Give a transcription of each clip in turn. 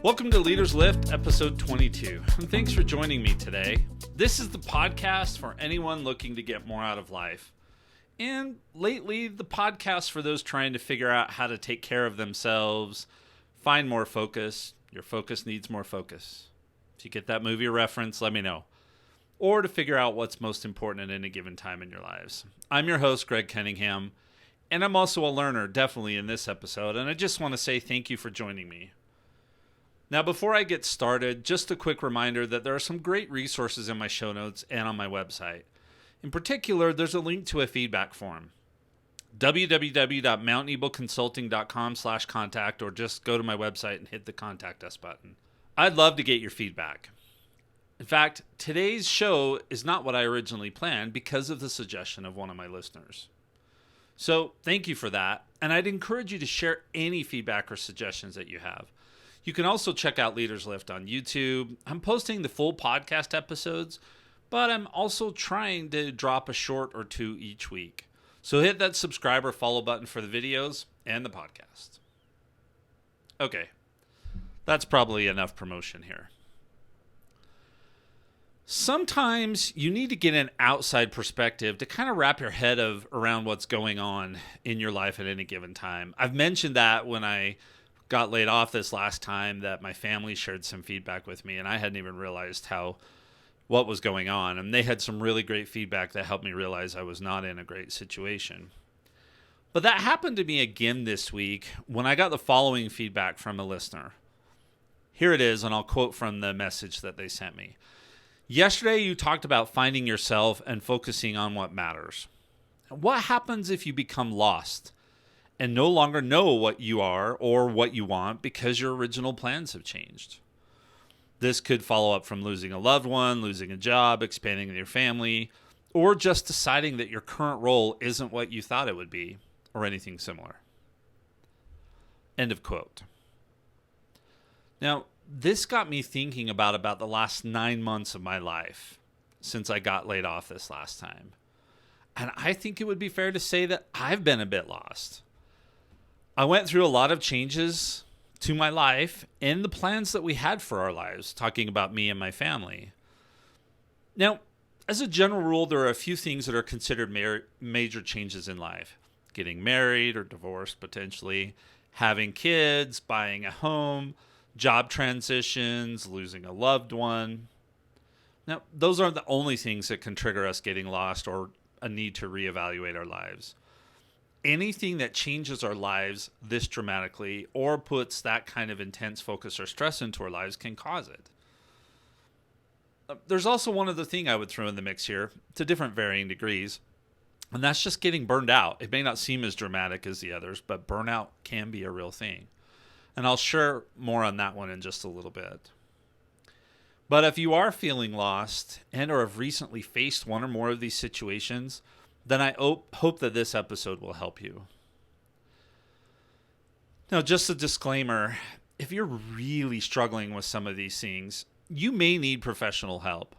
Welcome to Leaders Lift, episode 22, and thanks for joining me today. This is the podcast for anyone looking to get more out of life. And lately, the podcast for those trying to figure out how to take care of themselves, find more focus. Your focus needs more focus. If you get that movie reference, let me know. Or to figure out what's most important at any given time in your lives. I'm your host, Greg Cunningham, and I'm also a learner, definitely in this episode, and I just want to say thank you for joining me. Now, before I get started, just a quick reminder that there are some great resources in my show notes and on my website. In particular, there's a link to a feedback form. www.mountainebleconsulting.com/contact, or just go to my website and hit the Contact Us button. I'd love to get your feedback. In fact, today's show is not what I originally planned because of the suggestion of one of my listeners. So thank you for that, and I'd encourage you to share any feedback or suggestions that you have. You can also check out Leaders Lift on YouTube. I'm posting the full podcast episodes, but I'm also trying to drop a short or two each week. So hit that subscribe or follow button for the videos and the podcast. Okay, that's probably enough promotion here. Sometimes you need to get an outside perspective to kind of wrap your head around what's going on in your life at any given time. I've mentioned that when I got laid off this last time, that my family shared some feedback with me, and I hadn't even realized what was going on. And they had some really great feedback that helped me realize I was not in a great situation. But that happened to me again this week when I got the following feedback from a listener. Here it is, and I'll quote from the message that they sent me. Yesterday, you talked about finding yourself and focusing on what matters. What happens if you become lost and no longer know what you are or what you want because your original plans have changed? This could follow up from losing a loved one, losing a job, expanding your family, or just deciding that your current role isn't what you thought it would be, or anything similar. End of quote. Now, this got me thinking about the last 9 months of my life since I got laid off this last time. And I think it would be fair to say that I've been a bit lost. I went through a lot of changes to my life and the plans that we had for our lives, talking about me and my family. Now, as a general rule, there are a few things that are considered major changes in life. Getting married or divorced, potentially, having kids, buying a home, job transitions, losing a loved one. Now, those aren't the only things that can trigger us getting lost or a need to reevaluate our lives. Anything that changes our lives this dramatically or puts that kind of intense focus or stress into our lives can cause it. There's also one other thing I would throw in the mix here, to different varying degrees, and that's just getting burned out. It may not seem as dramatic as the others, but burnout can be a real thing. And I'll share more on that one in just a little bit. But if you are feeling lost and or have recently faced one or more of these situations, then I hope that this episode will help you. Now, just a disclaimer, if you're really struggling with some of these things, you may need professional help.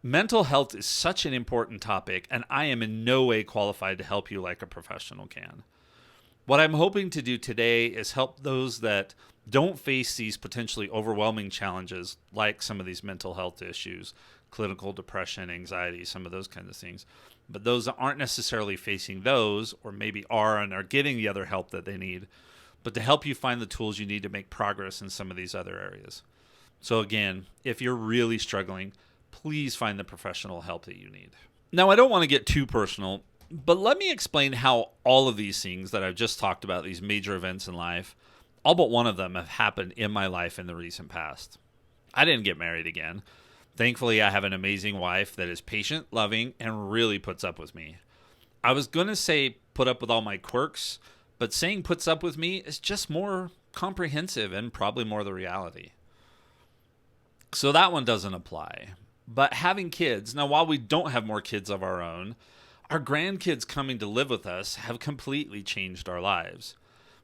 Mental health is such an important topic, and I am in no way qualified to help you like a professional can. What I'm hoping to do today is help those that don't face these potentially overwhelming challenges, like some of these mental health issues, clinical depression, anxiety, some of those kinds of things. But those that aren't necessarily facing those, or maybe are and are getting the other help that they need, but to help you find the tools you need to make progress in some of these other areas. So again, if you're really struggling, please find the professional help that you need. Now, I don't want to get too personal, but let me explain how all of these things that I've just talked about, these major events in life, all but one of them have happened in my life in the recent past. I didn't get married again. Thankfully, I have an amazing wife that is patient, loving, and really puts up with me. I was going to say put up with all my quirks, but saying puts up with me is just more comprehensive and probably more the reality. So that one doesn't apply. But having kids, now while we don't have more kids of our own, our grandkids coming to live with us have completely changed our lives.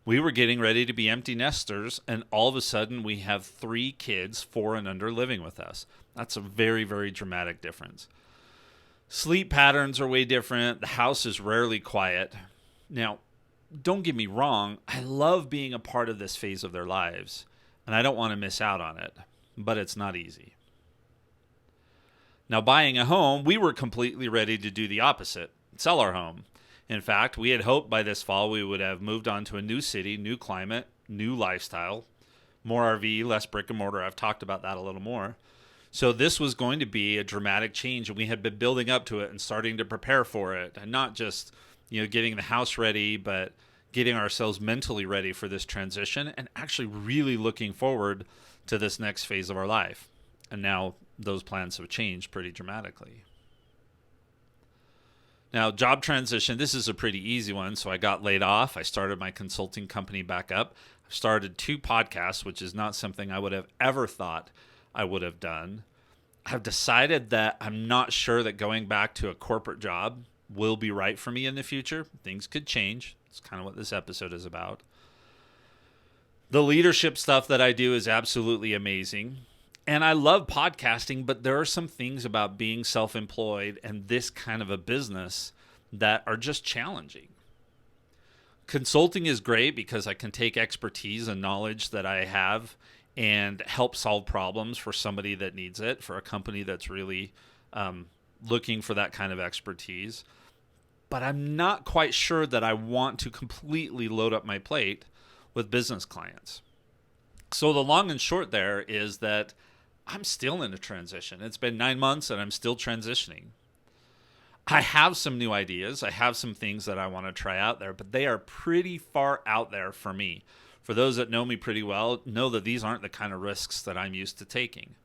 We were getting ready to be empty nesters, and all of a sudden we have 3 kids, 4 and under, living with us. That's a very, very dramatic difference. Sleep patterns are way different. The house is rarely quiet. Now, don't get me wrong, I love being a part of this phase of their lives. and I don't want to miss out on it, but it's not easy. Now, buying a home, we were completely ready to do the opposite, sell our home. In fact, we had hoped by this fall we would have moved on to a new city, new climate, new lifestyle, more RV, less brick and mortar. I've talked about that a little more. So this was going to be a dramatic change, and we had been building up to it and starting to prepare for it, and not just, getting the house ready, but getting ourselves mentally ready for this transition and actually really looking forward to this next phase of our life. And now those plans have changed pretty dramatically. Now, job transition, this is a pretty easy one. So I got laid off. I started my consulting company back up. I've started 2 podcasts, which is not something I would have ever thought I would have done. I've decided that I'm not sure that going back to a corporate job will be right for me in the future. Things could change. It's kind of what this episode is about. The leadership stuff that I do is absolutely amazing. And I love podcasting, but there are some things about being self-employed and this kind of a business that are just challenging. Consulting is great because I can take expertise and knowledge that I have and help solve problems for somebody that needs it, for a company that's really looking for that kind of expertise. But I'm not quite sure that I want to completely load up my plate with business clients. So the long and short there is that I'm still in a transition. It's been 9 months and I'm still transitioning. I have some new ideas. I have some things that I want to try out there, but they are pretty far out there for me. For those that know me pretty well, know that these aren't the kind of risks that I'm used to taking.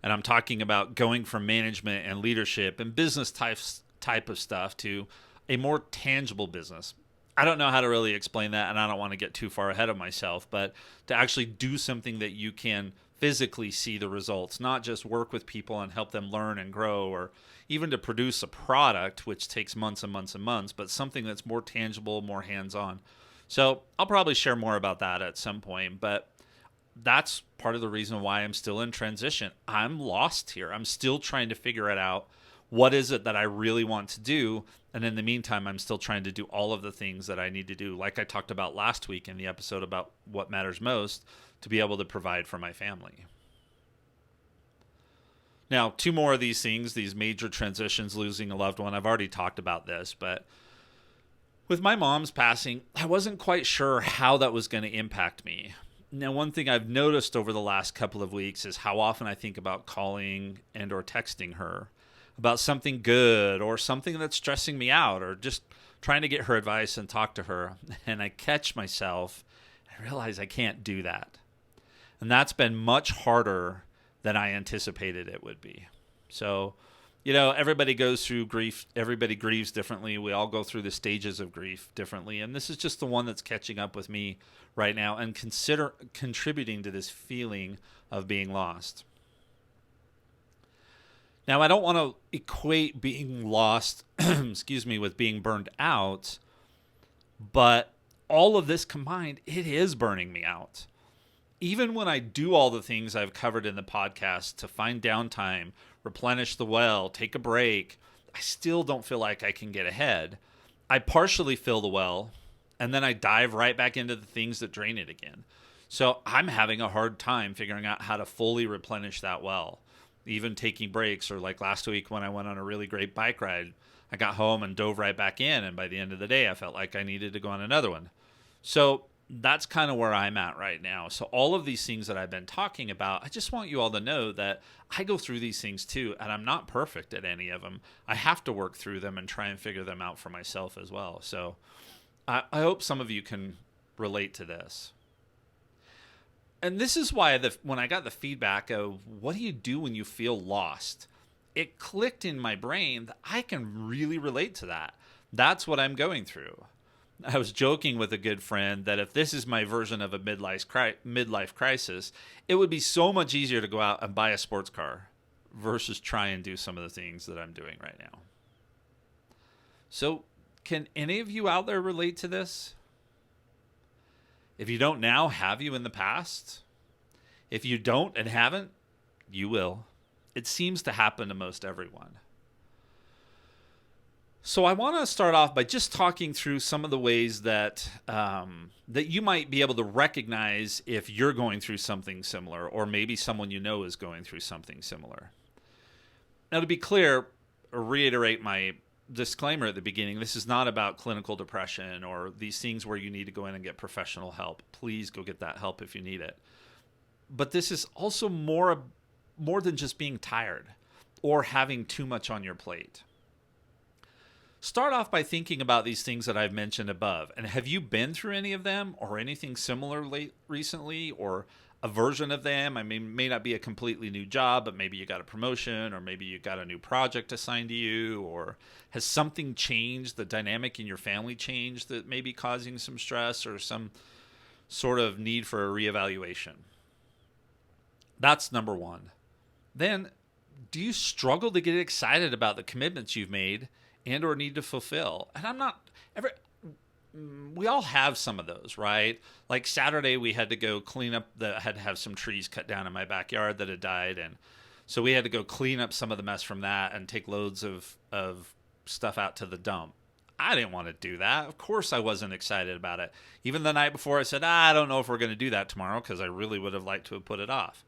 And I'm talking about going from management and leadership and business type of stuff to a more tangible business. I don't know how to really explain that, and I don't want to get too far ahead of myself, but to actually do something that you can physically see the results, not just work with people and help them learn and grow, or even to produce a product, which takes months and months and months, but something that's more tangible, more hands-on. So I'll probably share more about that at some point, but that's part of the reason why I'm still in transition. I'm lost here. I'm still trying to figure it out. What is it that I really want to do? And in the meantime, I'm still trying to do all of the things that I need to do, like I talked about last week in the episode about what matters most, to be able to provide for my family. Now, 2 more of these things, these major transitions, losing a loved one. I've already talked about this, but with my mom's passing, I wasn't quite sure how that was going to impact me. Now, one thing I've noticed over the last couple of weeks is how often I think about calling and or texting her about something good or something that's stressing me out, or just trying to get her advice and talk to her. And I catch myself and realize I can't do that. And that's been much harder than I anticipated it would be. So, everybody goes through grief. Everybody grieves differently. We all go through the stages of grief differently. And this is just the one that's catching up with me right now and contributing to this feeling of being lost. Now, I don't want to equate being lost, with being burned out, but all of this combined, it is burning me out. Even when I do all the things I've covered in the podcast to find downtime, replenish the well, take a break, I still don't feel like I can get ahead. I partially fill the well, and then I dive right back into the things that drain it again. So I'm having a hard time figuring out how to fully replenish that well. Even taking breaks, or like last week when I went on a really great bike ride, I got home and dove right back in, and by the end of the day, I felt like I needed to go on another one. So that's kind of where I'm at right now. So all of these things that I've been talking about, I just want you all to know that I go through these things too, and I'm not perfect at any of them. I have to work through them and try and figure them out for myself as well. So I hope some of you can relate to this. And this is why when I got the feedback of what do you do when you feel lost, it clicked in my brain that I can really relate to that. That's what I'm going through. I was joking with a good friend that if this is my version of a midlife crisis, it would be so much easier to go out and buy a sports car versus try and do some of the things that I'm doing right now. So can any of you out there relate to this? If you don't now, have you in the past? If you don't and haven't, you will. It seems to happen to most everyone. So I want to start off by just talking through some of the ways that that you might be able to recognize if you're going through something similar, or maybe someone you know is going through something similar. Now, to be clear, reiterate my disclaimer at the beginning: this is not about clinical depression or these things where you need to go in and get professional help. Please go get that help if you need it. But this is also more than just being tired or having too much on your plate. Start off by thinking about these things that I've mentioned above. And have you been through any of them or anything similar recently, or a version of them? I mean, it may not be a completely new job, but maybe you got a promotion, or maybe you got a new project assigned to you, or has something changed, the dynamic in your family changed that may be causing some stress or some sort of need for a reevaluation. That's number one. Then, do you struggle to get excited about the commitments you've made and or need to fulfill? And I'm not ever we all have some of those, right? Like Saturday we had to go clean up had to have some trees cut down in my backyard that had died, and so we had to go clean up some of the mess from that and take loads of stuff out to the dump. I didn't want to do that. Of course I wasn't excited about it. Even the night before I said, I don't know if we're going to do that tomorrow, because I really would have liked to have put it off.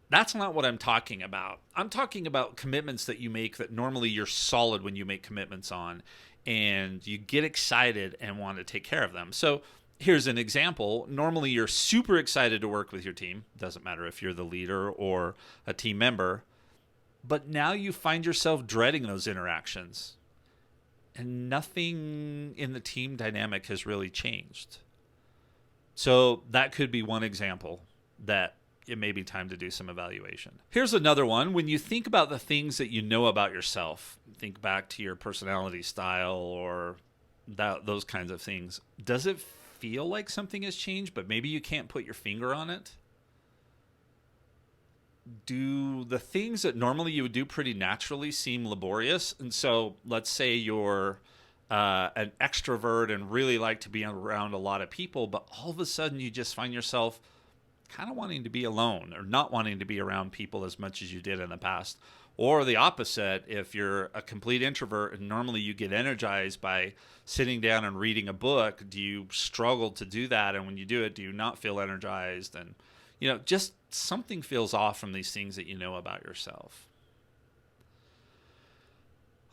That's not what I'm talking about. I'm talking about commitments that you make that normally you're solid when you make commitments on, and you get excited and want to take care of them. So here's an example. Normally you're super excited to work with your team. Doesn't matter if you're the leader or a team member. But now you find yourself dreading those interactions. And nothing in the team dynamic has really changed. So that could be one example that it may be time to do some evaluation. Here's another one. When you think about the things that you know about yourself, think back to your personality style or those kinds of things. Does it feel like something has changed, but maybe you can't put your finger on it? Do the things that normally you would do pretty naturally seem laborious? And so let's say you're an extrovert and really like to be around a lot of people, but all of a sudden you just find yourself kind of wanting to be alone or not wanting to be around people as much as you did in the past. Or the opposite, if you're a complete introvert and normally you get energized by sitting down and reading a book, do you struggle to do that? And when you do it, do you not feel energized? And, just something feels off from these things that you know about yourself.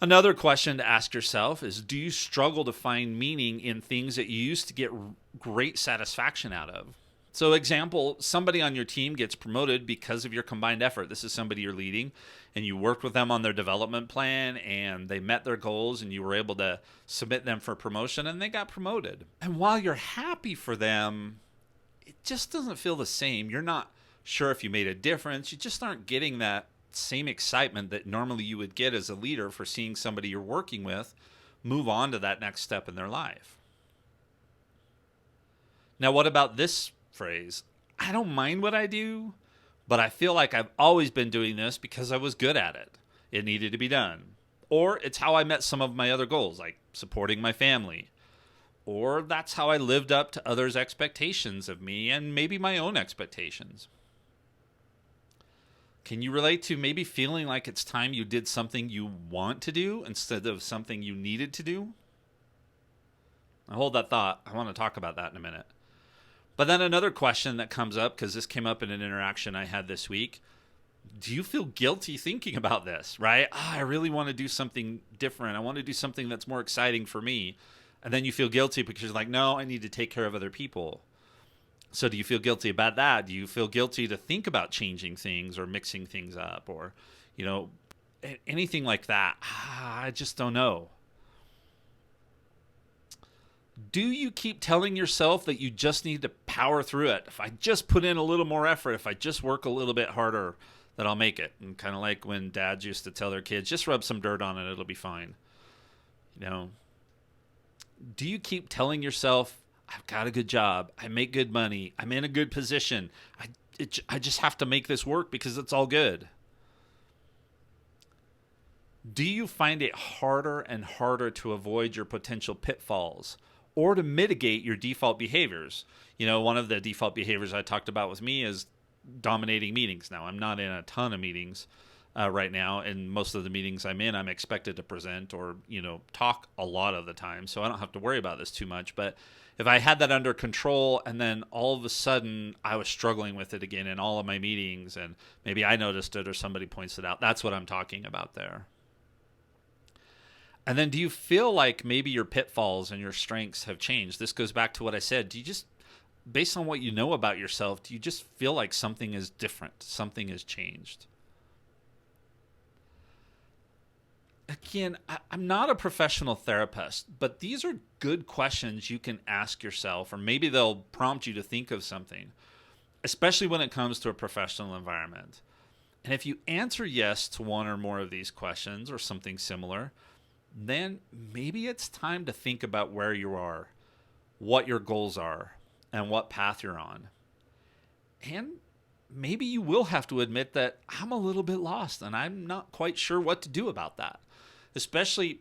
Another question to ask yourself is, do you struggle to find meaning in things that you used to get great satisfaction out of? So example, somebody on your team gets promoted because of your combined effort. This is somebody you're leading, and you worked with them on their development plan, and they met their goals, and you were able to submit them for promotion, and they got promoted. And while you're happy for them, it just doesn't feel the same. You're not sure if you made a difference. You just aren't getting that same excitement that normally you would get as a leader for seeing somebody you're working with move on to that next step in their life. Now, what about this phrase? I don't mind what I do, but I feel like I've always been doing this because I was good at it. It needed to be done. Or it's how I met some of my other goals, like supporting my family. Or that's how I lived up to others' expectations of me and maybe my own expectations. Can you relate to maybe feeling like it's time you did something you want to do instead of something you needed to do? Now hold that thought. I want to talk about that in a minute. But then another question that comes up, because this came up in an interaction I had this week. Do you feel guilty thinking about this, right? I really want to do something different. I want to do something that's more exciting for me. And then you feel guilty because you're like, no, I need to take care of other people. So do you feel guilty about that? Do you feel guilty to think about changing things or mixing things up or, anything like that? I just don't know. Do you keep telling yourself that you just need to power through it? If I just put in a little more effort, if I just work a little bit harder, that I'll make it. And kind of like when dads used to tell their kids, just rub some dirt on it, it'll be fine. Do you keep telling yourself, I've got a good job, I make good money, I'm in a good position, I just have to make this work because it's all good? Do you find it harder and harder to avoid your potential pitfalls or to mitigate your default behaviors? One of the default behaviors I talked about with me is dominating meetings. Now, I'm not in a ton of meetings, right now. And most of the meetings I'm in, I'm expected to present or, talk a lot of the time. So I don't have to worry about this too much. But if I had that under control and then all of a sudden I was struggling with it again in all of my meetings, and maybe I noticed it or somebody points it out, that's what I'm talking about there. And then do you feel like maybe your pitfalls and your strengths have changed? This goes back to what I said. Do you just, based on what you know about yourself, do you just feel like something is different? Something has changed? Again, I'm not a professional therapist, but these are good questions you can ask yourself, or maybe they'll prompt you to think of something, especially when it comes to a professional environment. And if you answer yes to one or more of these questions or something similar, then maybe it's time to think about where you are, what your goals are, and what path you're on. And maybe you will have to admit that I'm a little bit lost and I'm not quite sure what to do about that. Especially,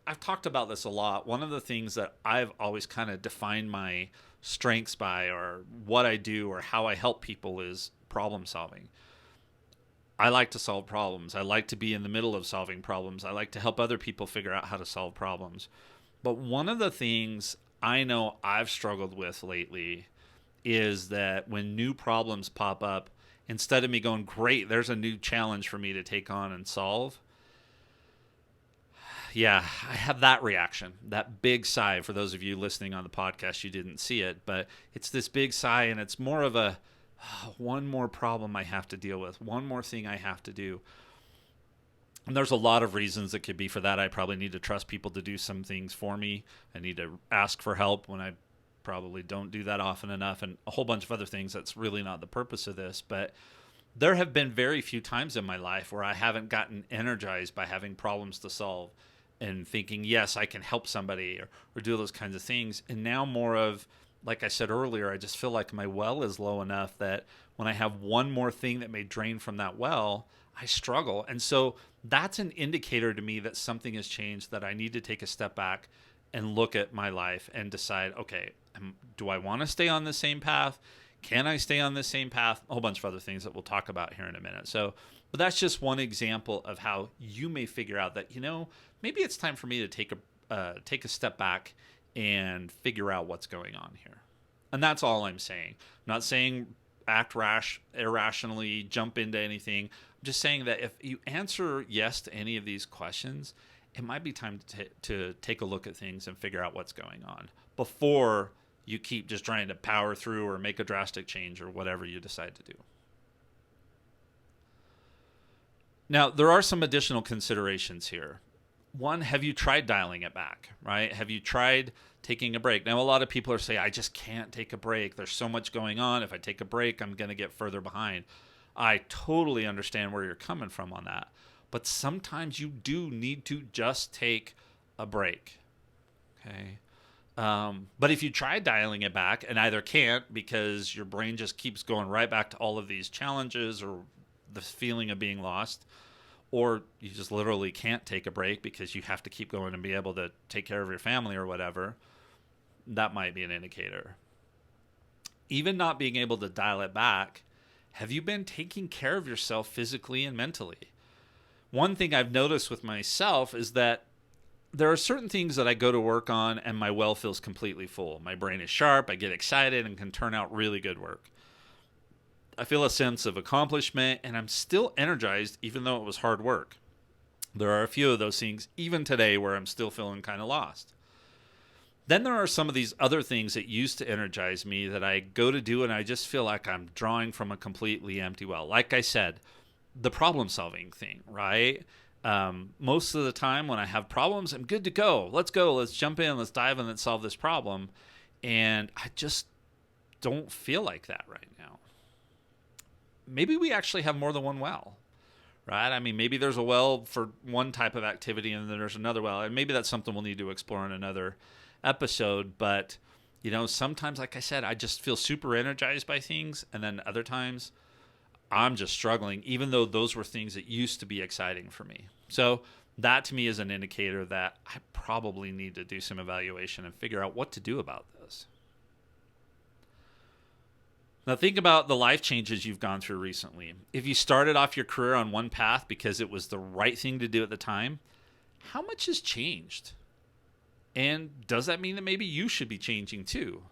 I've talked about this a lot. One of the things that I've always kind of defined my strengths by, or what I do or how I help people, is problem solving. I like to solve problems. I like to be in the middle of solving problems. I like to help other people figure out how to solve problems. But one of the things I know I've struggled with lately is that when new problems pop up, instead of me going, great, there's a new challenge for me to take on and solve, yeah, I have that reaction, that big sigh. For those of you listening on the podcast, you didn't see it, but it's this big sigh, and it's more of a, one more problem I have to deal with, one more thing I have to do. And there's a lot of reasons that could be for that. I probably need to trust people to do some things for me. I need to ask for help when I probably don't do that often enough, and a whole bunch of other things. That's really not the purpose of this. But there have been very few times in my life where I haven't gotten energized by having problems to solve and thinking, yes, I can help somebody, or do those kinds of things. And now more of, like I said earlier, I just feel like my well is low enough that when I have one more thing that may drain from that well, I struggle. And so that's an indicator to me that something has changed, that I need to take a step back and look at my life and decide, okay, do I want to stay on the same path? Can I stay on the same path? A whole bunch of other things that we'll talk about here in a minute. But that's just one example of how you may figure out that, maybe it's time for me to take a step back and figure out what's going on here. And that's all I'm saying. I'm not saying act irrationally, jump into anything. I'm just saying that if you answer yes to any of these questions, it might be time to take a look at things and figure out what's going on before you keep just trying to power through or make a drastic change or whatever you decide to do. Now, there are some additional considerations here. One, have you tried dialing it back, right? Have you tried taking a break? Now, a lot of people are saying, I just can't take a break. There's so much going on. If I take a break, I'm going to get further behind. I totally understand where you're coming from on that. But sometimes you do need to just take a break, okay? But if you try dialing it back and either can't because your brain just keeps going right back to all of these challenges or the feeling of being lost, or you just literally can't take a break because you have to keep going and be able to take care of your family or whatever, that might be an indicator. Even not being able to dial it back, have you been taking care of yourself physically and mentally? One thing I've noticed with myself is that there are certain things that I go to work on and my well feels completely full. My brain is sharp, I get excited, and can turn out really good work. I feel a sense of accomplishment, and I'm still energized even though it was hard work. There are a few of those things, even today, where I'm still feeling kind of lost. Then there are some of these other things that used to energize me that I go to do, and I just feel like I'm drawing from a completely empty well. Like I said, the problem-solving thing, right? Most of the time when I have problems, I'm good to go. Let's go. Let's jump in. Let's dive in and solve this problem. And I just don't feel like that right now. Maybe we actually have more than one well, right? I mean, maybe there's a well for one type of activity and then there's another well. And maybe that's something we'll need to explore in another episode. But, sometimes, like I said, I just feel super energized by things. And then other times I'm just struggling, even though those were things that used to be exciting for me. So that to me is an indicator that I probably need to do some evaluation and figure out what to do about this. Now think about the life changes you've gone through recently. If you started off your career on one path because it was the right thing to do at the time, how much has changed? And does that mean that maybe you should be changing too?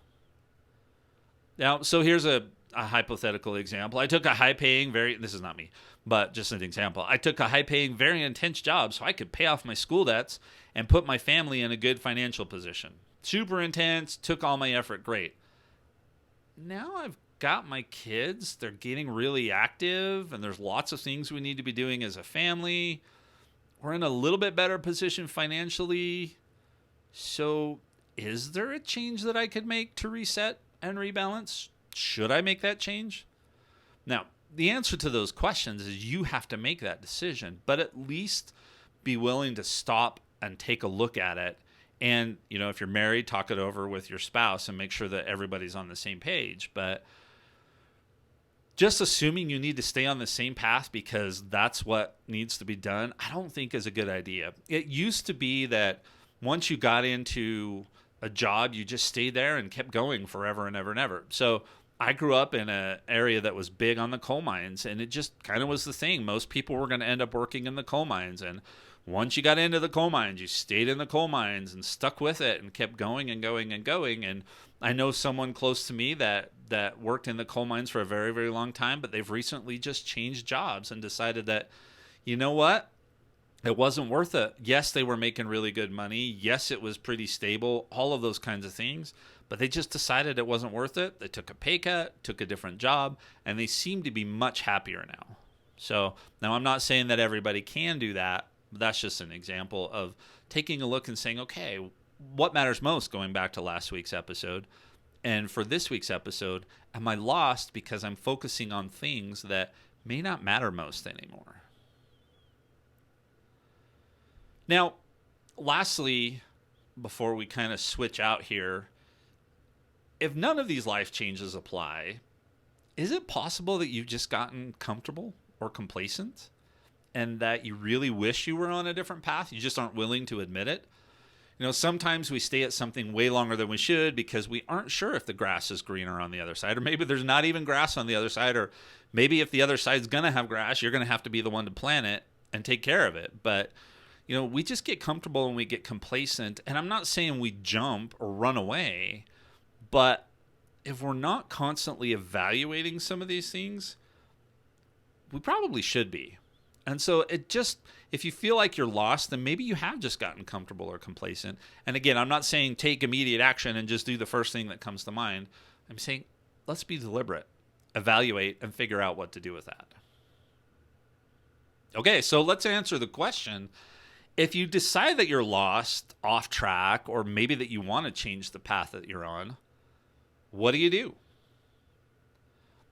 Now, so here's a hypothetical example. I took a this is not me, but just an example. I took a high paying, very intense job so I could pay off my school debts and put my family in a good financial position. Super intense, took all my effort, great. Now I've got my kids, they're getting really active, and there's lots of things we need to be doing as a family. We're in a little bit better position financially. So is there a change that I could make to reset and rebalance? Should I make that change? Now, the answer to those questions is you have to make that decision, but at least be willing to stop and take a look at it. And, if you're married, talk it over with your spouse and make sure that everybody's on the same page. But just assuming you need to stay on the same path because that's what needs to be done, I don't think is a good idea. It used to be that once you got into a job, you just stayed there and kept going forever and ever and ever. So I grew up in an area that was big on the coal mines, and it just kind of was the thing. Most people were going to end up working in the coal mines. And once you got into the coal mines, you stayed in the coal mines and stuck with it and kept going and going and going. And I know someone close to me that worked in the coal mines for a very, very long time, but they've recently just changed jobs and decided that, you know what? It wasn't worth it. Yes, they were making really good money. Yes, it was pretty stable, all of those kinds of things. But they just decided it wasn't worth it. They took a pay cut, took a different job, and they seem to be much happier now. So now I'm not saying that everybody can do that. But that's just an example of taking a look and saying, okay, what matters most, going back to last week's episode? And for this week's episode, am I lost because I'm focusing on things that may not matter most anymore? Now, lastly, before we kind of switch out here, if none of these life changes apply, is it possible that you've just gotten comfortable or complacent and that you really wish you were on a different path? You just aren't willing to admit it. Sometimes we stay at something way longer than we should because we aren't sure if the grass is greener on the other side, or maybe there's not even grass on the other side, or maybe if the other side's going to have grass, you're going to have to be the one to plant it and take care of it. But we just get comfortable and we get complacent. And I'm not saying we jump or run away, but if we're not constantly evaluating some of these things, we probably should be. And so if you feel like you're lost, then maybe you have just gotten comfortable or complacent. And again, I'm not saying take immediate action and just do the first thing that comes to mind. I'm saying let's be deliberate, evaluate, and figure out what to do with that. Okay, so let's answer the question. If you decide that you're lost, off track, or maybe that you want to change the path that you're on, what do you do?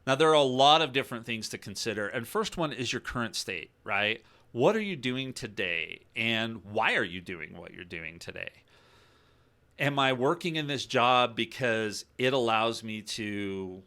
Now, there are a lot of different things to consider. And first one is your current state, right? What are you doing today? And why are you doing what you're doing today? Am I working in this job because it allows me to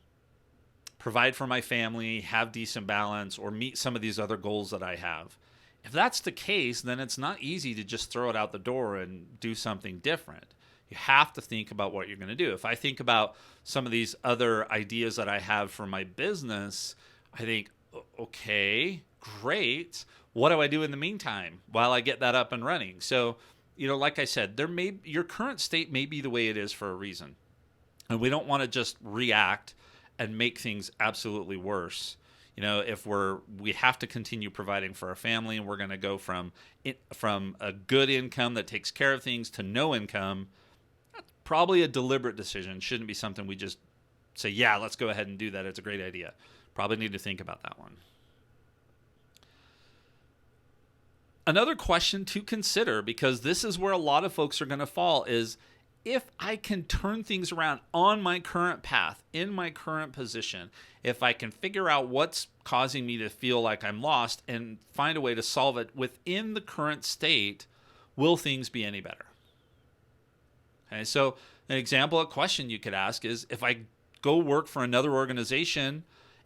provide for my family, have decent balance, or meet some of these other goals that I have? If that's the case, then it's not easy to just throw it out the door and do something different. You have to think about what you're going to do. If I think about some of these other ideas that I have for my business, I think, okay, great. What do I do in the meantime while I get that up and running? So, like I said, your current state may be the way it is for a reason. And we don't want to just react and make things absolutely worse. If we have to continue providing for our family and we're going to go from a good income that takes care of things to no income, that's probably a deliberate decision. Shouldn't be something we just say, yeah, let's go ahead and do that. It's a great idea. Probably need to think about that one. Another question to consider, because this is where a lot of folks are going to fall, is if I can turn things around on my current path, in my current position, if I can figure out what's causing me to feel like I'm lost and find a way to solve it within the current state, will things be any better? Okay, so an example, a question you could ask is, if I go work for another organization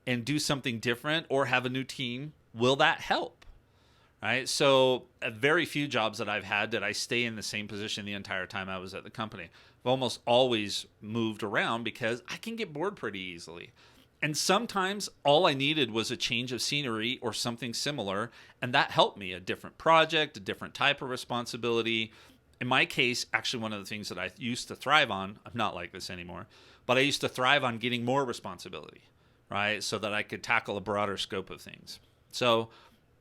and do something different or have a new team, will that help? Right. So at very few jobs that I've had did I stay in the same position the entire time I was at the company. I've almost always moved around because I can get bored pretty easily. And sometimes all I needed was a change of scenery or something similar, and that helped me. A different project, a different type of responsibility. In my case, actually, one of the things that I used to thrive on, I'm not like this anymore, but I used to thrive on getting more responsibility, right? So that I could tackle a broader scope of things. So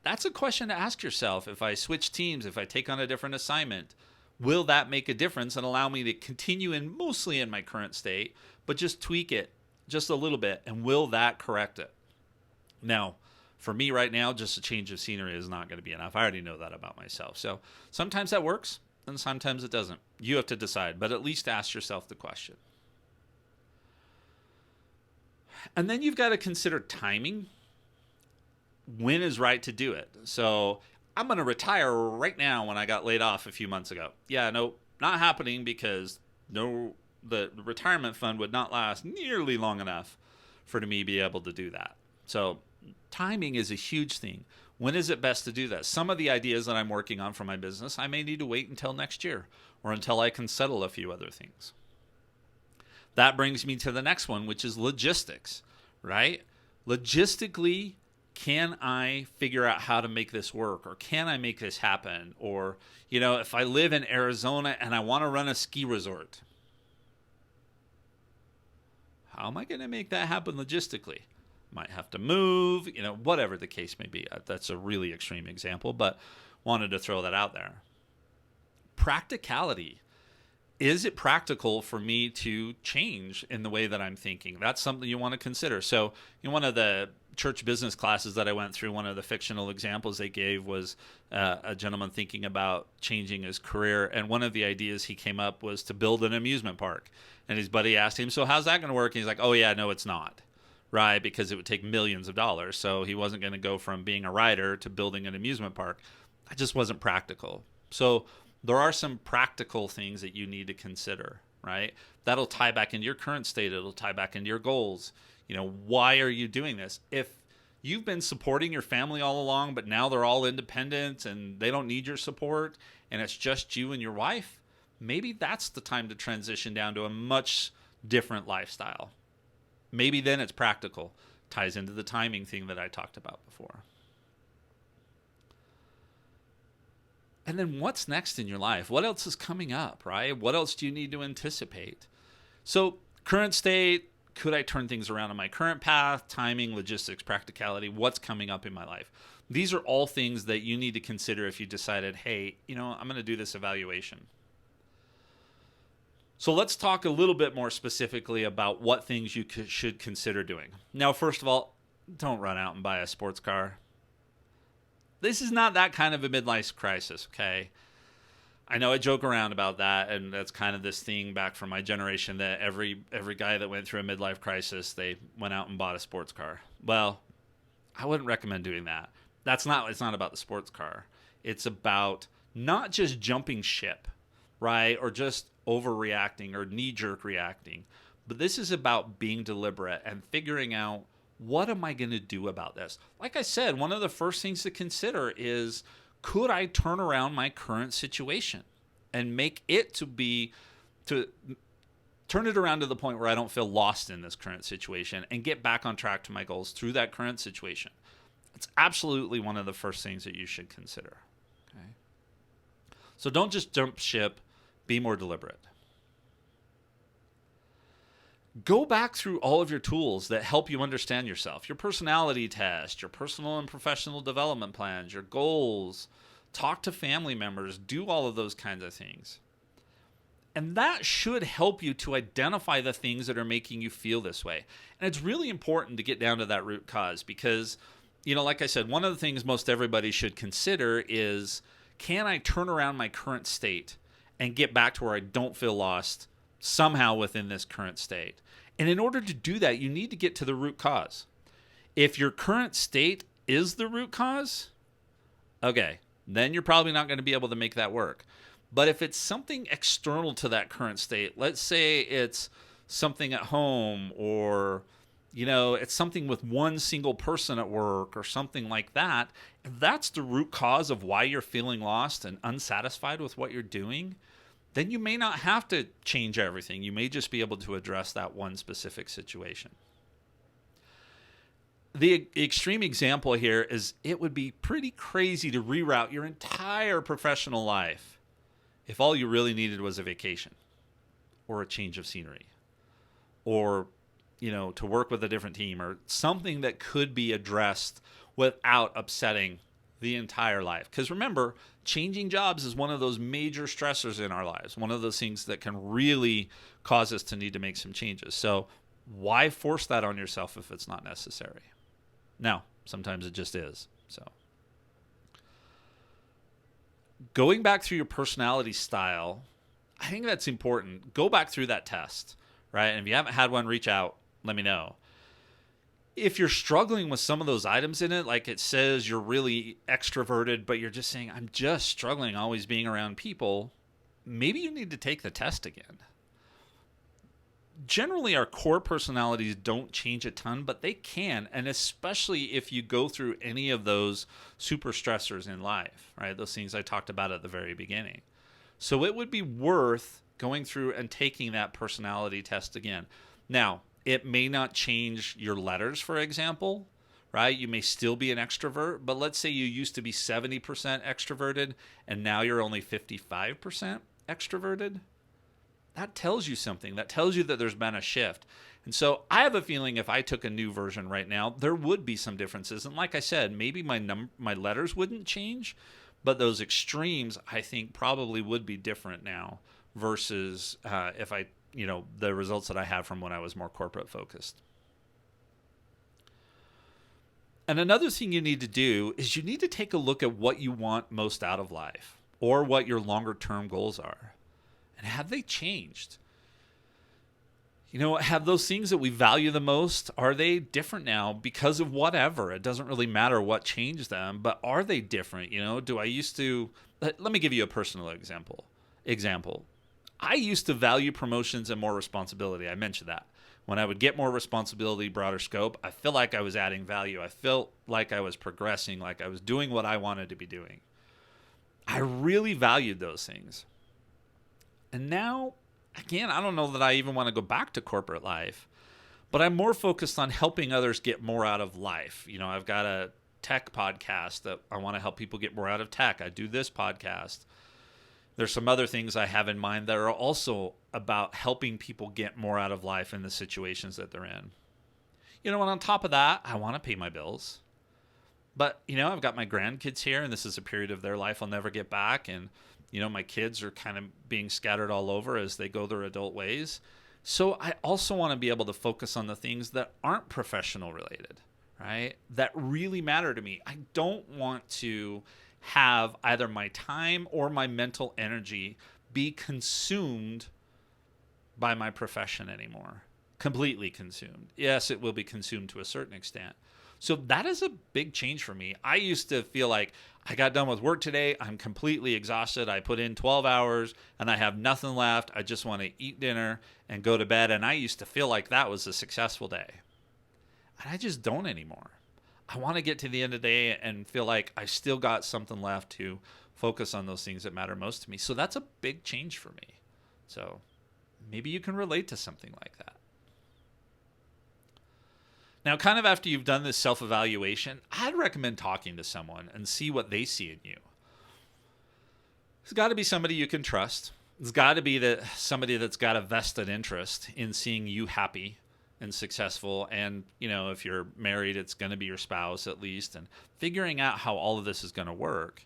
that's a question to ask yourself. If I switch teams, if I take on a different assignment, will that make a difference and allow me to continue in mostly in my current state, but just tweak it just a little bit, and will that correct it? Now, for me right now, just a change of scenery is not going to be enough. I already know that about myself. So sometimes that works, and sometimes it doesn't. You have to decide, but at least ask yourself the question. And then you've got to consider timing. When is right to do it? So I'm going to retire right now when I got laid off a few months ago. Yeah, no, not happening, because the retirement fund would not last nearly long enough for me to be able to do that. So timing is a huge thing. When is it best to do that? Some of the ideas that I'm working on for my business, I may need to wait until next year or until I can settle a few other things. That brings me to the next one, which is logistics, right? Logistically, can I figure out how to make this work, or can I make this happen? Or, if I live in Arizona and I want to run a ski resort, how am I going to make that happen logistically? Might have to move, whatever the case may be. That's a really extreme example, but wanted to throw that out there. Practicality. Is it practical for me to change in the way that I'm thinking? That's something you want to consider. So, in one of the church business classes that I went through, one of the fictional examples they gave was a gentleman thinking about changing his career. And one of the ideas he came up was to build an amusement park. And his buddy asked him, so how's that going to work? And he's like, oh, yeah, no, it's not. Right? Because it would take millions of dollars. So he wasn't going to go from being a writer to building an amusement park. That just wasn't practical. So there are some practical things that you need to consider, right? That'll tie back into your current state. It'll tie back into your goals. Why are you doing this? If you've been supporting your family all along, but now they're all independent and they don't need your support, and it's just you and your wife, maybe that's the time to transition down to a much different lifestyle. Maybe then it's practical. Ties into the timing thing that I talked about before. And then what's next in your life? What else is coming up, right? What else do you need to anticipate? So current state, could I turn things around on my current path? Timing, logistics, practicality, what's coming up in my life? These are all things that you need to consider if you decided, hey, I'm going to do this evaluation. So let's talk a little bit more specifically about what things you should consider doing. Now, first of all, don't run out and buy a sports car. This is not that kind of a midlife crisis, okay? I know I joke around about that, and that's kind of this thing back from my generation that every guy that went through a midlife crisis, they went out and bought a sports car. Well, I wouldn't recommend doing that. It's not about the sports car. It's about not just jumping ship, right? Or just overreacting or knee-jerk reacting. But this is about being deliberate and figuring out, what am I going to do about this? Like I said, one of the first things to consider is, could I turn around my current situation and make it to turn it around to the point where I don't feel lost in this current situation and get back on track to my goals through that current situation? It's absolutely one of the first things that you should consider. Okay? So don't just jump ship, be more deliberate. Go back through all of your tools that help you understand yourself. Your personality test, your personal and professional development plans, your goals. Talk to family members. Do all of those kinds of things. And that should help you to identify the things that are making you feel this way. And it's really important to get down to that root cause because, like I said, one of the things most everybody should consider is, can I turn around my current state and get back to where I don't feel lost somehow within this current state? And in order to do that, you need to get to the root cause. If your current state is the root cause, okay, then you're probably not going to be able to make that work. But if it's something external to that current state, let's say it's something at home or, it's something with one single person at work or something like that, if that's the root cause of why you're feeling lost and unsatisfied with what you're doing, then you may not have to change everything. You may just be able to address that one specific situation. the extreme example here is it would be pretty crazy to reroute your entire professional life if all you really needed was a vacation or a change of scenery or, to work with a different team or something that could be addressed without upsetting the entire life. Because remember, changing jobs is one of those major stressors in our lives, one of those things that can really cause us to need to make some changes. So why force that on yourself if it's not necessary? Now, sometimes it just is. So going back through your personality style, I think that's important. Go back through that test, right? And if you haven't had one, reach out, let me know. If you're struggling with some of those items in it, like it says you're really extroverted, but you're just saying, I'm just struggling always being around people, maybe you need to take the test again. Generally, our core personalities don't change a ton, but they can, and especially if you go through any of those super stressors in life, right? Those things I talked about at the very beginning. So it would be worth going through and taking that personality test again. Now, it may not change your letters, for example, right? You may still be an extrovert, but let's say you used to be 70% extroverted and now you're only 55% extroverted. That tells you something. That tells you that there's been a shift. And so I have a feeling if I took a new version right now, there would be some differences. And like I said, maybe my letters wouldn't change, but those extremes I think probably would be different now versus if I the results that I have from when I was more corporate focused. And another thing you need to do is you need to take a look at what you want most out of life or what your longer term goals are. And have they changed? Have those things that we value the most, are they different now because of whatever? It doesn't really matter what changed them, but are they different? Do I used to, let me give you a personal example. I used to value promotions and more responsibility. I mentioned that. When I would get more responsibility, broader scope, I feel like I was adding value. I felt like I was progressing, like I was doing what I wanted to be doing. I really valued those things. And now, again, I don't know that I even want to go back to corporate life, but I'm more focused on helping others get more out of life. I've got a tech podcast that I want to help people get more out of tech. I do this podcast. There's some other things I have in mind that are also about helping people get more out of life in the situations that they're in. And on top of that, I want to pay my bills. But, I've got my grandkids here, and this is a period of their life I'll never get back. And, my kids are kind of being scattered all over as they go their adult ways. So I also want to be able to focus on the things that aren't professional related, right? That really matter to me. I don't want to have either my time or my mental energy be consumed by my profession anymore. Completely consumed. Yes, it will be consumed to a certain extent. So that is a big change for me. I used to feel like I got done with work today. I'm completely exhausted. I put in 12 hours and I have nothing left. I just want to eat dinner and go to bed. And I used to feel like that was a successful day. And I just don't anymore. I want to get to the end of the day and feel like I still got something left to focus on those things that matter most to me. So that's a big change for me. So maybe you can relate to something like that. Now, kind of after you've done this self-evaluation, I'd recommend talking to someone and see what they see in you. It's got to be somebody you can trust. It's got to be somebody that's got a vested interest in seeing you happy and successful. And, if you're married, it's going to be your spouse at least, and figuring out how all of this is going to work.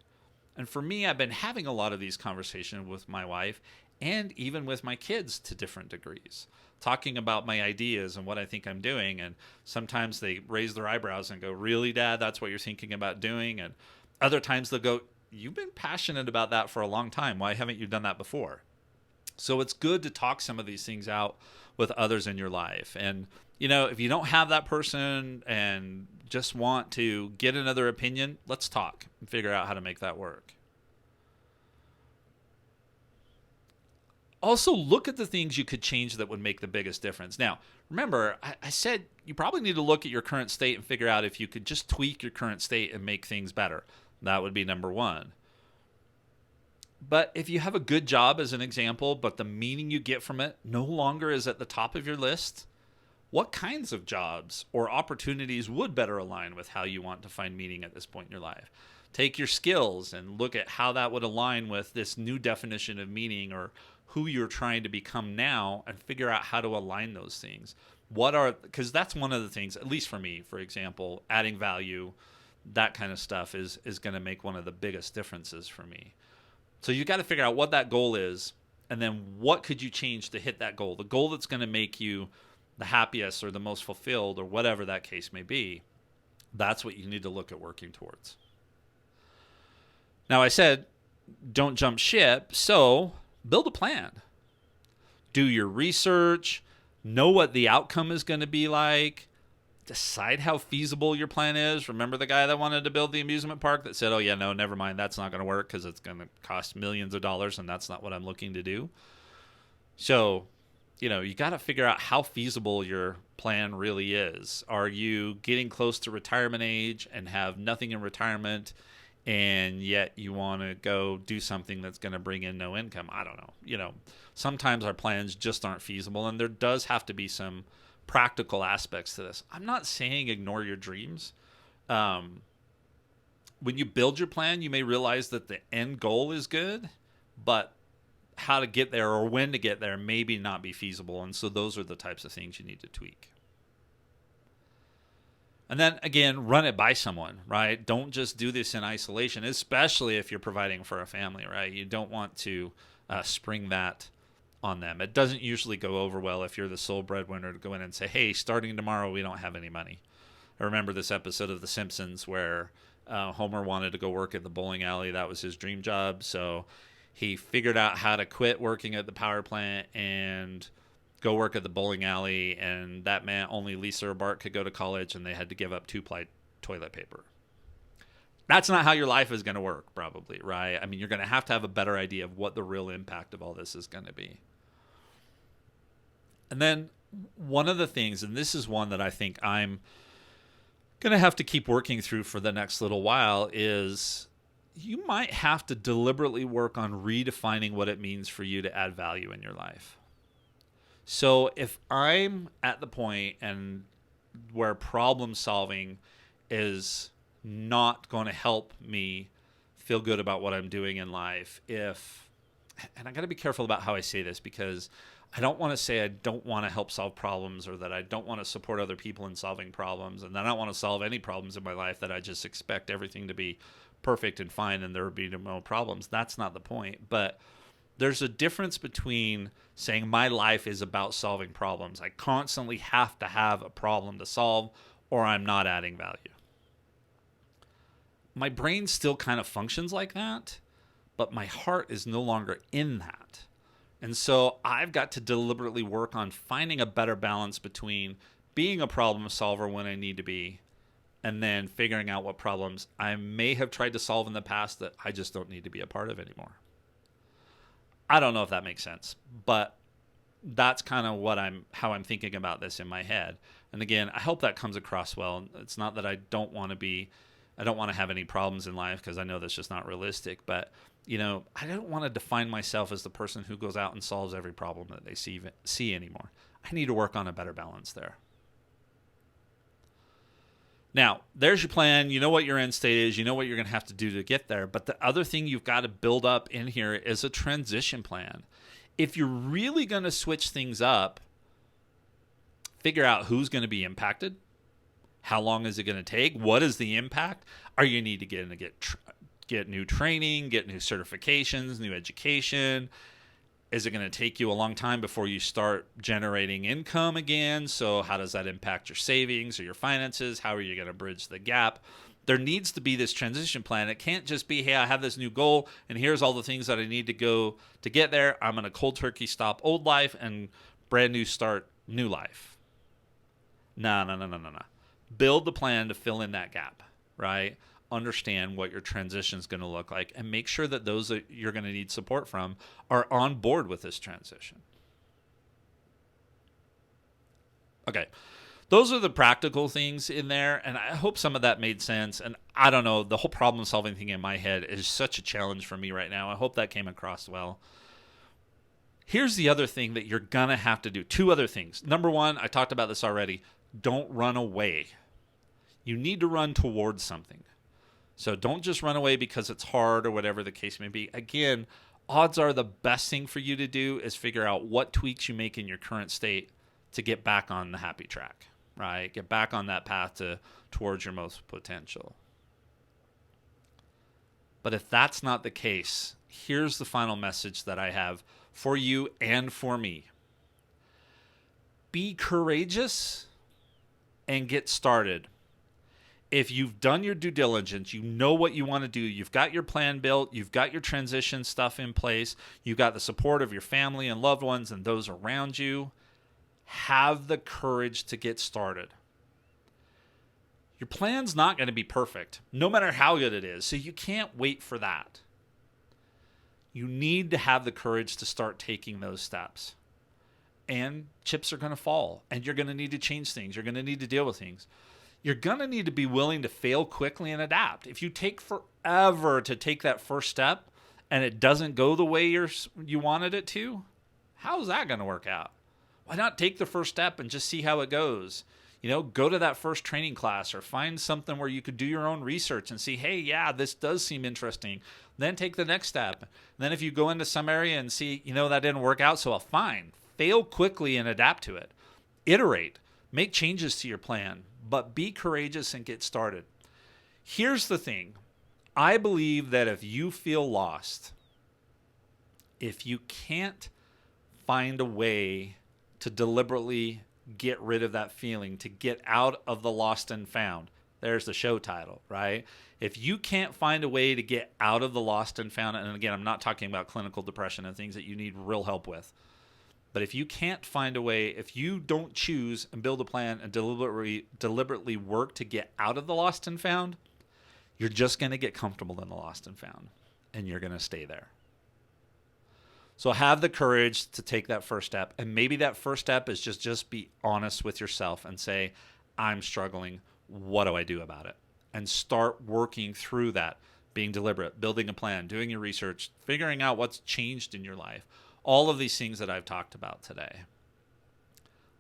And for me, I've been having a lot of these conversations with my wife and even with my kids to different degrees, talking about my ideas and what I think I'm doing. And sometimes they raise their eyebrows and go, really, Dad, that's what you're thinking about doing? And other times they'll go, you've been passionate about that for a long time. Why haven't you done that before? So it's good to talk some of these things out with others in your life. And, if you don't have that person and just want to get another opinion, let's talk and figure out how to make that work. Also, look at the things you could change that would make the biggest difference. Now, remember, I said you probably need to look at your current state and figure out if you could just tweak your current state and make things better. That would be number one. But if you have a good job, as an example, but the meaning you get from it no longer is at the top of your list, what kinds of jobs or opportunities would better align with how you want to find meaning at this point in your life. Take your skills and look at how that would align with this new definition of meaning or who you're trying to become now, and figure out how to align those things. Because that's one of the things, at least for me, for example, adding value, that kind of stuff is going to make one of the biggest differences for me. So you got to figure out what that goal is, and then what could you change to hit that goal, the goal that's going to make you the happiest or the most fulfilled or whatever that case may be. That's what you need to look at working towards. Now, I said don't jump ship, so build a plan. Do your research, know what the outcome is going to be like, decide how feasible your plan is. Remember the guy that wanted to build the amusement park that said, oh yeah, no, never mind, that's not going to work because it's going to cost millions of dollars and that's not what I'm looking to do. So, you got to figure out how feasible your plan really is. Are you getting close to retirement age and have nothing in retirement, and yet you want to go do something that's going to bring in no income? I don't know. Sometimes our plans just aren't feasible, and there does have to be some practical aspects to this. I'm not saying ignore your dreams. When you build your plan, you may realize that the end goal is good, but how to get there or when to get there maybe not be feasible. And so those are the types of things you need to tweak. And then again, run it by someone, right? Don't just do this in isolation, especially if you're providing for a family, right? You don't want to spring that on them. It doesn't usually go over well if you're the sole breadwinner to go in and say, hey, starting tomorrow, we don't have any money. I remember this episode of The Simpsons where Homer wanted to go work at the bowling alley. That was his dream job. So he figured out how to quit working at the power plant and go work at the bowling alley. And that meant only Lisa or Bart could go to college, and they had to give up 2-ply toilet paper. That's not how your life is going to work, probably, right? I mean, you're going to have a better idea of what the real impact of all this is going to be. And then one of the things, and this is one that I think I'm going to have to keep working through for the next little while, is you might have to deliberately work on redefining what it means for you to add value in your life. So if I'm at the point and where problem solving is not going to help me feel good about what I'm doing in life, and I got to be careful about how I say this, because I don't want to say I don't want to help solve problems, or that I don't want to support other people in solving problems, and that I don't want to solve any problems in my life, that I just expect everything to be perfect and fine and there would be no problems. That's not the point. But there's a difference between saying my life is about solving problems. I constantly have to have a problem to solve, or I'm not adding value. My brain still kind of functions like that, but my heart is no longer in that. And so I've got to deliberately work on finding a better balance between being a problem solver when I need to be, and then figuring out what problems I may have tried to solve in the past that I just don't need to be a part of anymore. I don't know if that makes sense, but that's kind of how I'm thinking about this in my head. And again, I hope that comes across well. It's not that I don't want to have any problems in life, because I know that's just not realistic, but I don't want to define myself as the person who goes out and solves every problem that they see anymore. I need to work on a better balance there. Now, there's your plan. You know what your end state is. You know what you're going to have to do to get there. But the other thing you've got to build up in here is a transition plan. If you're really going to switch things up, figure out who's going to be impacted. How long is it going to take? What is the impact? Are you need to get new training, get new certifications, new education? Is it going to take you a long time before you start generating income again? So how does that impact your savings or your finances? How are you going to bridge the gap? There needs to be this transition plan. It can't just be, hey, I have this new goal, and here's all the things that I need to go to get there. I'm going to cold turkey stop old life and brand new start new life. No. Build the plan to fill in that gap, right? Understand what your transition is going to look like, and make sure that those that you're going to need support from are on board with this transition. Okay, those are the practical things in there, and I hope some of that made sense. And I don't know, the whole problem solving thing in my head is such a challenge for me right now. I hope that came across well. Here's the other thing that you're going to have to do. Two other things. Number one, I talked about this already. Don't run away. You need to run towards something. So don't just run away because it's hard or whatever the case may be. Again, odds are the best thing for you to do is figure out what tweaks you make in your current state to get back on the happy track, right? Get back on that path towards your most potential. But if that's not the case, here's the final message that I have for you and for me. Be courageous and get started. If you've done your due diligence, you know what you want to do, you've got your plan built, you've got your transition stuff in place, you've got the support of your family and loved ones and those around you, have the courage to get started. Your plan's not going to be perfect, no matter how good it is, so you can't wait for that. You need to have the courage to start taking those steps. And chips are going to fall, and you're going to need to change things. You're going to need to deal with things. You're going to need to be willing to fail quickly and adapt. If you take forever to take that first step and it doesn't go the way you wanted it to, how's that going to work out? Why not take the first step and just see how it goes? Go to that first training class or find something where you could do your own research and see, hey, yeah, this does seem interesting. Then take the next step. And then if you go into some area and see, that didn't work out so well, fine. Fail quickly and adapt to it. Iterate. Make changes to your plan. But be courageous and get started. Here's the thing. I believe that if you feel lost, if you can't find a way to deliberately get rid of that feeling, to get out of the lost and found, there's the show title, right? If you can't find a way to get out of the lost and found, and again, I'm not talking about clinical depression and things that you need real help with, but if you can't find a way, if you don't choose and build a plan and deliberately work to get out of the lost and found, you're just going to get comfortable in the lost and found, and you're going to stay there. So have the courage to take that first step, and maybe that first step is just be honest with yourself and say, I'm struggling. What do I do about it? And start working through that, being deliberate, building a plan, doing your research, figuring out what's changed in your life. All of these things that I've talked about today.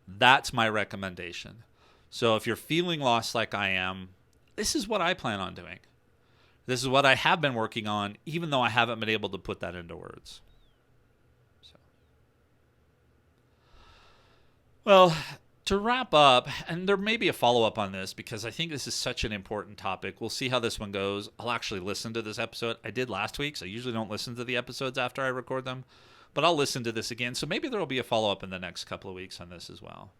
That's my recommendation. So if you're feeling lost like I am, this is what I plan on doing. This is what I have been working on, even though I haven't been able to put that into words. Well, to wrap up, and there may be a follow-up on this because I think this is such an important topic. We'll see how this one goes. I'll actually listen to this episode. I did last week, so I usually don't listen to the episodes after I record them. But I'll listen to this again, so maybe there will be a follow-up in the next couple of weeks on this as well.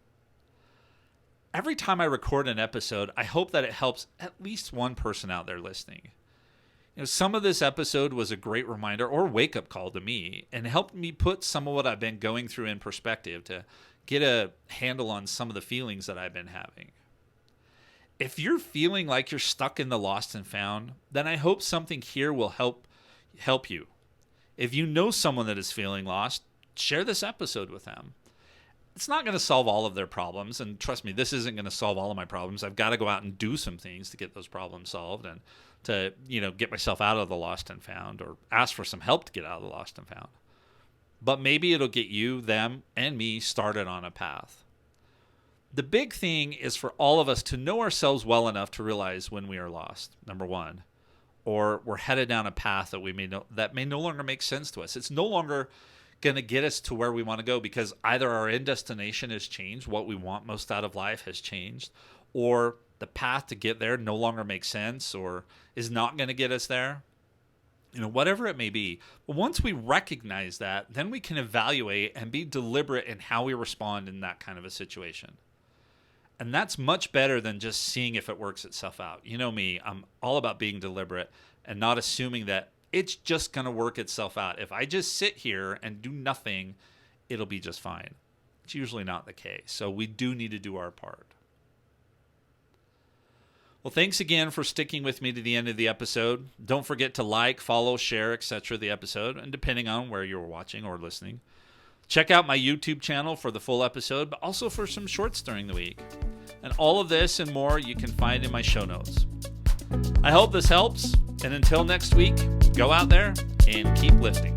Every time I record an episode, I hope that it helps at least one person out there listening. Some of this episode was a great reminder or wake-up call to me and helped me put some of what I've been going through in perspective to get a handle on some of the feelings that I've been having. If you're feeling like you're stuck in the lost and found, then I hope something here will help you. If you know someone that is feeling lost, share this episode with them. It's not going to solve all of their problems, and trust me, this isn't going to solve all of my problems. I've got to go out and do some things to get those problems solved and to, get myself out of the lost and found or ask for some help to get out of the lost and found. But maybe it'll get you, them, and me started on a path. The big thing is for all of us to know ourselves well enough to realize when we are lost, number one, or we're headed down a path that may no longer make sense to us. It's no longer going to get us to where we want to go because either our end destination has changed, what we want most out of life has changed, or the path to get there no longer makes sense or is not going to get us there. Whatever it may be. But once we recognize that, then we can evaluate and be deliberate in how we respond in that kind of a situation. And that's much better than just seeing if it works itself out. You know me, I'm all about being deliberate and not assuming that it's just going to work itself out. If I just sit here and do nothing, it'll be just fine. It's usually not the case. So we do need to do our part. Well, thanks again for sticking with me to the end of the episode. Don't forget to like, follow, share, etc. the episode, and depending on where you're watching or listening. Check out my YouTube channel for the full episode, but also for some shorts during the week. And all of this and more you can find in my show notes. I hope this helps, and until next week, go out there and keep lifting.